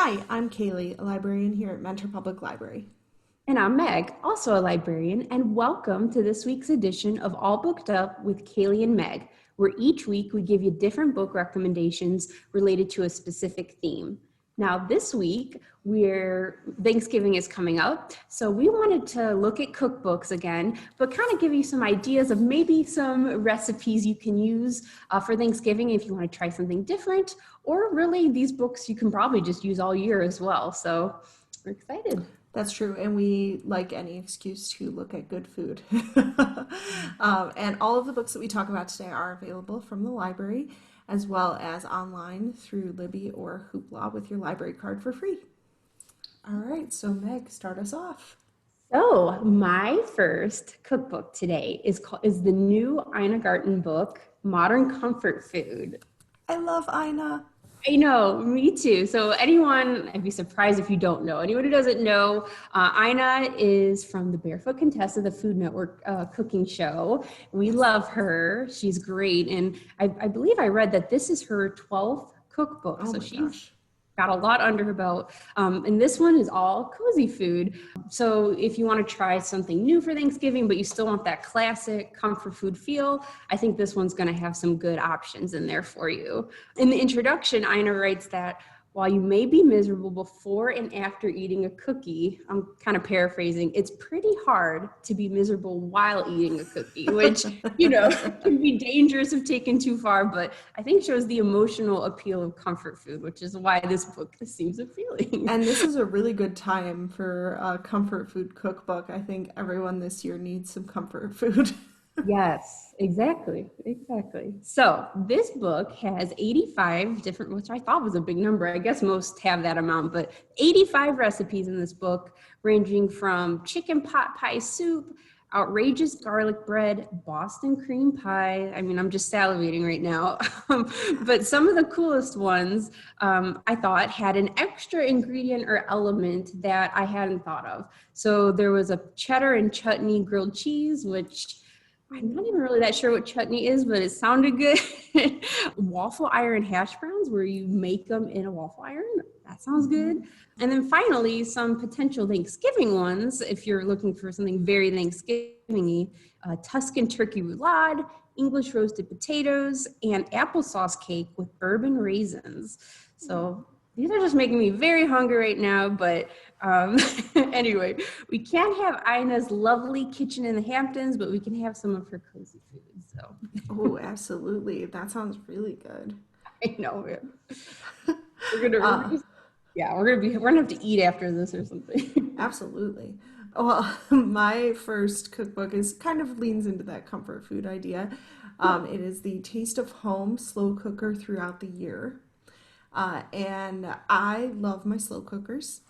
Hi, I'm Cailey, a librarian here at Mentor Public Library. And I'm Meg, also a librarian, and welcome to this week's edition of All Booked Up with Cailey and Meg, where each week we give you different book recommendations related to a specific theme. Now, this week, Thanksgiving is coming up, so we wanted to look at cookbooks again, but kind of give you some ideas of maybe some recipes you can use for Thanksgiving if you want to try something different, or really these books you can probably just use all year as well. So we're excited. That's true, and we like any excuse to look at good food. And all of the books that we talk about today are available from the library, as well as online through Libby or Hoopla with your library card for free. All right, so Meg, start us off. So my first cookbook today is the new Ina Garten book, Modern Comfort Food. I love Ina. I know, me too. So I'd be surprised if you don't know. Anyone who doesn't know, Ina is from the Barefoot Contessa, the Food Network cooking show. We love her. She's great. And I believe I read that this is her 12th cookbook. Oh So my she's gosh. got a lot under her belt. And this one is all cozy food. So if you want to try something new for Thanksgiving, but you still want that classic comfort food feel, I think this one's going to have some good options in there for you. In the introduction, Ina writes that while you may be miserable before and after eating a cookie, I'm kind of paraphrasing, it's pretty hard to be miserable while eating a cookie, which, can be dangerous if taken too far, but I think shows the emotional appeal of comfort food, which is why this book seems appealing. And this is a really good time for a comfort food cookbook. I think everyone this year needs some comfort food. Yes, exactly. Exactly. So this book has 85 different, which I thought was a big number. I guess most have that amount, but 85 recipes in this book, ranging from chicken pot pie soup, outrageous garlic bread, Boston cream pie. I mean, I'm just salivating right now. But some of the coolest ones, I thought, had an extra ingredient or element that I hadn't thought of. So there was a cheddar and chutney grilled cheese, which I'm not even really that sure what chutney is, but it sounded good. Waffle iron hash browns, where you make them in a waffle iron. That sounds good. And then finally, some potential Thanksgiving ones, if you're looking for something very Thanksgiving-y, Tuscan turkey roulade, English roasted potatoes, and applesauce cake with bourbon raisins. So these are just making me very hungry right now, but anyway, we can't have Ina's lovely kitchen in the Hamptons, but we can have some of her cozy food. So Oh, absolutely. That sounds really good. I know it. Uh, We're gonna have to eat after this or something. Absolutely. Well, my first cookbook is kind of leans into that comfort food idea. It is the Taste of Home slow cooker throughout the year. And I love my slow cookers.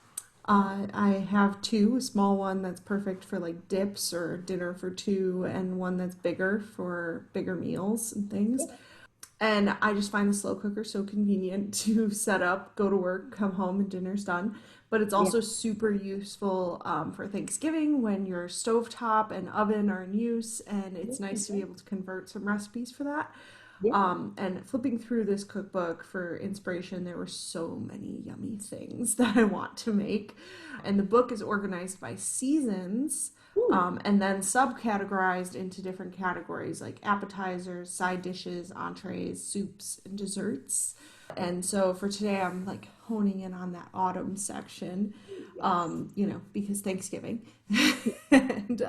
I have two, a small one that's perfect for like dips or dinner for two, and one that's bigger for bigger meals and things. And I just find the slow cooker so convenient to set up, go to work, come home, and dinner's done. But it's Yeah, also super useful for Thanksgiving when your stovetop and oven are in use, and it's nice to be able to convert some recipes for that. yeah. And flipping through this cookbook for inspiration, there were so many yummy things that I want to make. And the book is organized by seasons, Ooh, and then subcategorized into different categories like appetizers, side dishes, entrees, soups, and desserts. And so for today, I'm like honing in on that autumn section, yes. because Thanksgiving. And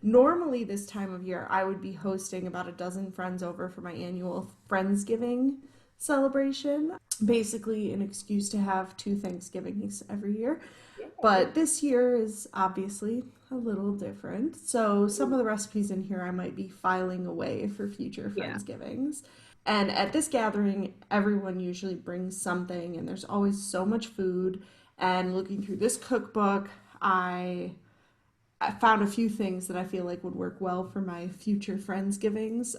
normally this time of year, I would be hosting about a dozen friends over for my annual Friendsgiving celebration. Basically, an excuse to have two Thanksgivings every year. But this year is obviously a little different. So some of the recipes in here I might be filing away for future Yeah. Friendsgivings. And at this gathering, everyone usually brings something, and there's always so much food. And looking through this cookbook, I found a few things that I feel like would work well for my future Friendsgivings.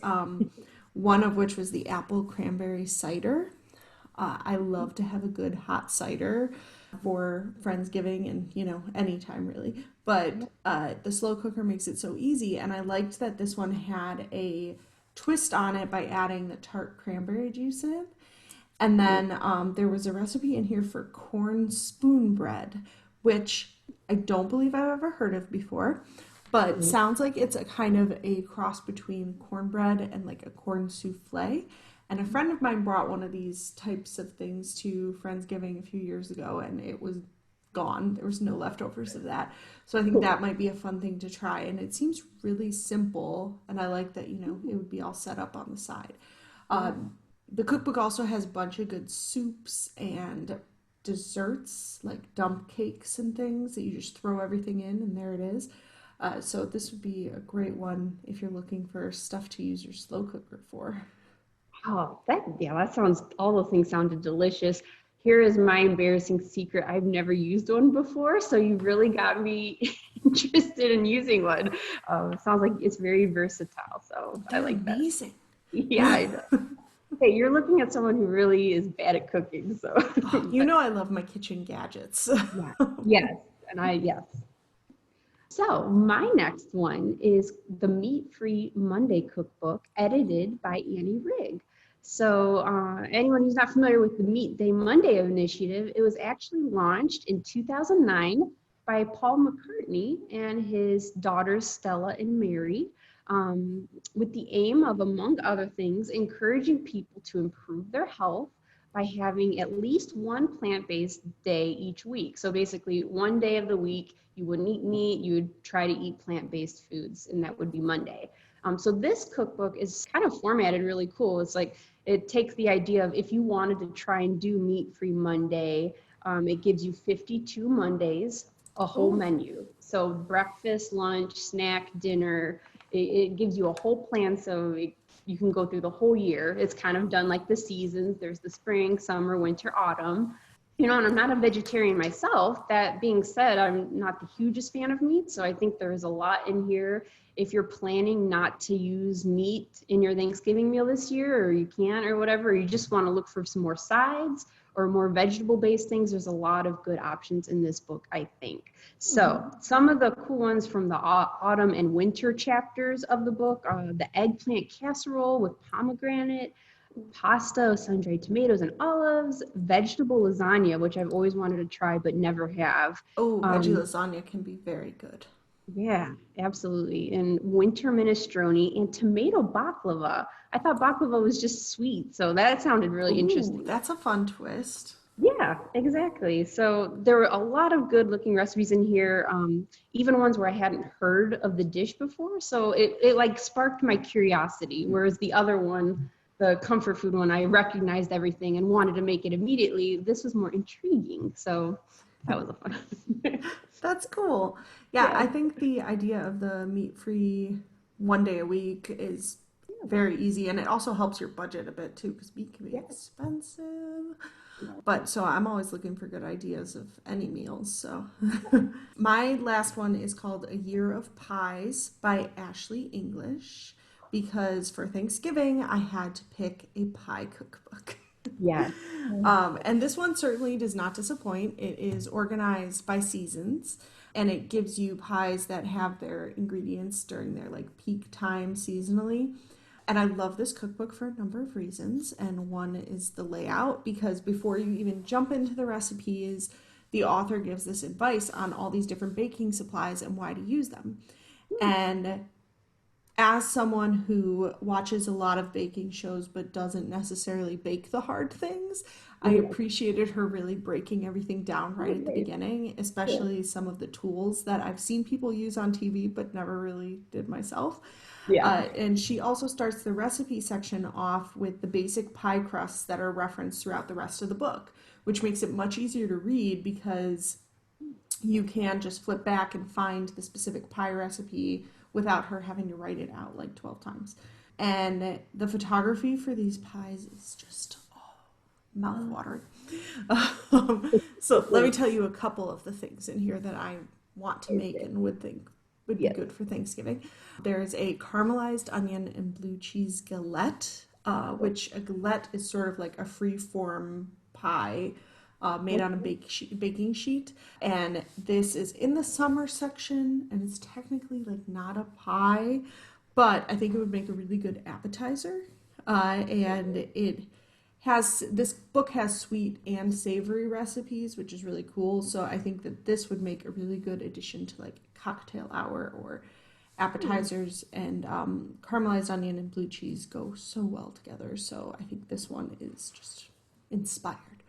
One of which was the apple cranberry cider. I love to have a good hot cider for Friendsgiving and, anytime really. But the slow cooker makes it so easy. And I liked that this one had a twist on it by adding the tart cranberry juice in. And then there was a recipe in here for corn spoon bread, which I don't believe I've ever heard of before, but Mhm. sounds like it's a kind of a cross between cornbread and like a corn souffle. And a friend of mine brought one of these types of things to Friendsgiving a few years ago, and it was gone. There was no leftovers of that. So I think Cool. that might be a fun thing to try. And it seems really simple, and I like that, it would be all set up on the side. Yeah. The cookbook also has a bunch of good soups and desserts, like dump cakes and things that you just throw everything in, and there it is. So this would be a great one if you're looking for stuff to use your slow cooker for. Oh, that sounds, all those things sounded delicious. Here is my embarrassing secret. I've never used one before, so you really got me interested in using one. Sounds like it's very versatile, so I They're like that. amazing. Yeah, I know. Hey, you're looking at someone who really is bad at cooking, so Oh, but I love my kitchen gadgets. yeah, yes, yes. So my next one is the Meat-Free Monday Cookbook, edited by Annie Rigg. So anyone who's not familiar with the Meat Day Monday initiative, it was actually launched in 2009 by Paul McCartney and his daughters Stella and Mary, with the aim of, among other things, encouraging people to improve their health by having at least one plant-based day each week. So basically, one day of the week, you wouldn't eat meat, you would try to eat plant-based foods, and that would be Monday. So this cookbook is kind of formatted really cool. It's like it takes the idea of if you wanted to try and do meat-free Monday, it gives you 52 Mondays, a whole Oh, menu. So breakfast, lunch, snack, dinner. It gives you a whole plan. So you can go through the whole year. It's kind of done like the seasons. There's the spring, summer, winter, autumn. And I'm not a vegetarian myself. That being said, I'm not the hugest fan of meat. So I think there's a lot in here. If you're planning not to use meat in your Thanksgiving meal this year, or you can't, or whatever, or you just want to look for some more sides or more vegetable based things, there's a lot of good options in this book, I think. So some of the cool ones from the autumn and winter chapters of the book are the eggplant casserole with pomegranate, pasta, sun-dried tomatoes and olives, vegetable lasagna, which I've always wanted to try but never have. oh, veggie Um, lasagna can be very good. yeah, absolutely. And winter minestrone and tomato baklava. I thought baklava was just sweet, so that sounded really Ooh, interesting. that's a fun twist. Yeah, exactly. So there were a lot of good looking recipes in here, even ones where I hadn't heard of the dish before. So it like sparked my curiosity, whereas the other one, the comfort food one, I recognized everything and wanted to make it immediately. This was more intriguing. So that was a fun. That's cool. Yeah, Yeah. I think the idea of the meat-free one day a week is very easy, and it also helps your budget a bit too, because meat can be Yeah. expensive. Yeah. But so I'm always looking for good ideas of any meals. So my last one is called A Year of Pies by Ashley English, because for Thanksgiving I had to pick a pie cookbook. Yes. And this one certainly does not disappoint. It is organized by seasons, and it gives you pies that have their ingredients during their like peak time seasonally. And I love this cookbook for a number of reasons. And one is the layout, because before you even jump into the recipes, the author gives this advice on all these different baking supplies and why to use them. And as someone who watches a lot of baking shows but doesn't necessarily bake the hard things, I Yeah. appreciated her really breaking everything down right at the Okay. beginning, Yeah. especially some of the tools that I've seen people use on TV but never really did myself. Yeah. And she also starts the recipe section off with the basic pie crusts that are referenced throughout the rest of the book, which makes it much easier to read because you can just flip back and find the specific pie recipe without her having to write it out like 12 times. And the photography for these pies is just mouth-watering. So let me tell you a couple of the things in here that I want to make and would think would be Yes. good for Thanksgiving. There's a caramelized onion and blue cheese galette, which a galette is sort of like a free-form pie made on a baking sheet. And this is in the summer section, and it's technically like not a pie, but I think it would make a really good appetizer. And it has this book has sweet and savory recipes, which is really cool. So I think that this would make a really good addition to like cocktail hour or appetizers, and caramelized onion and blue cheese go so well together. So I think this one is just inspired.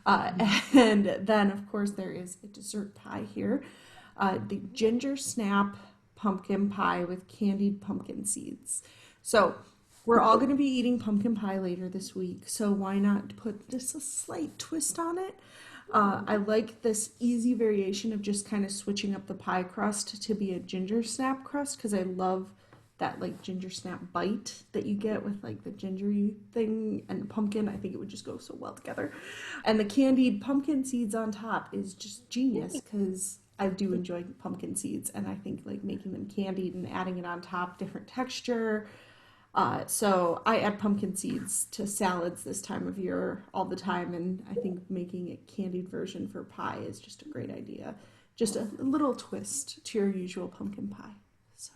Uh, and then, of course, there is a dessert pie here, the ginger snap pumpkin pie with candied pumpkin seeds. So we're all going to be eating pumpkin pie later this week. So why not put just a slight twist on it? I like this easy variation of just kind of switching up the pie crust to be a ginger snap crust because I love that like ginger snap bite that you get with like the gingery thing and the pumpkin. I think it would just go so well together. And the candied pumpkin seeds on top is just genius because I do enjoy pumpkin seeds, and I think like making them candied and adding it on top, different texture. So I add pumpkin seeds to salads this time of year all the time, and I think making a candied version for pie is just a great idea. Just a little twist to your usual pumpkin pie. So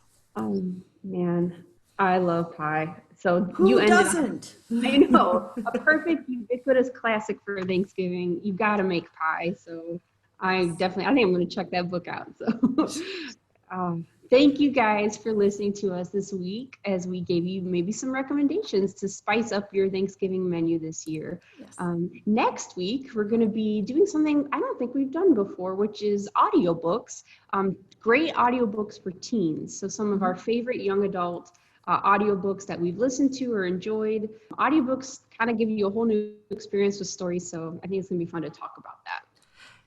Man, I love pie. So you who ended on, doesn't? I know, a perfect ubiquitous classic for Thanksgiving. You got to make pie. So I think I'm going to check that book out. So thank you guys for listening to us this week as we gave you maybe some recommendations to spice up your Thanksgiving menu this year. Yes. Next week, we're going to be doing something I don't think we've done before, which is audiobooks. Great audiobooks for teens. So some of our favorite young adult audiobooks that we've listened to or enjoyed. Audiobooks kind of give you a whole new experience with stories. So I think it's going to be fun to talk about that.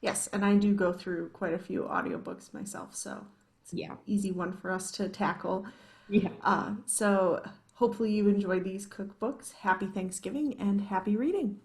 Yes, and I do go through quite a few audiobooks myself, so it's an Yeah. easy one for us to tackle. Yeah. So hopefully you enjoy these cookbooks. Happy Thanksgiving and happy reading.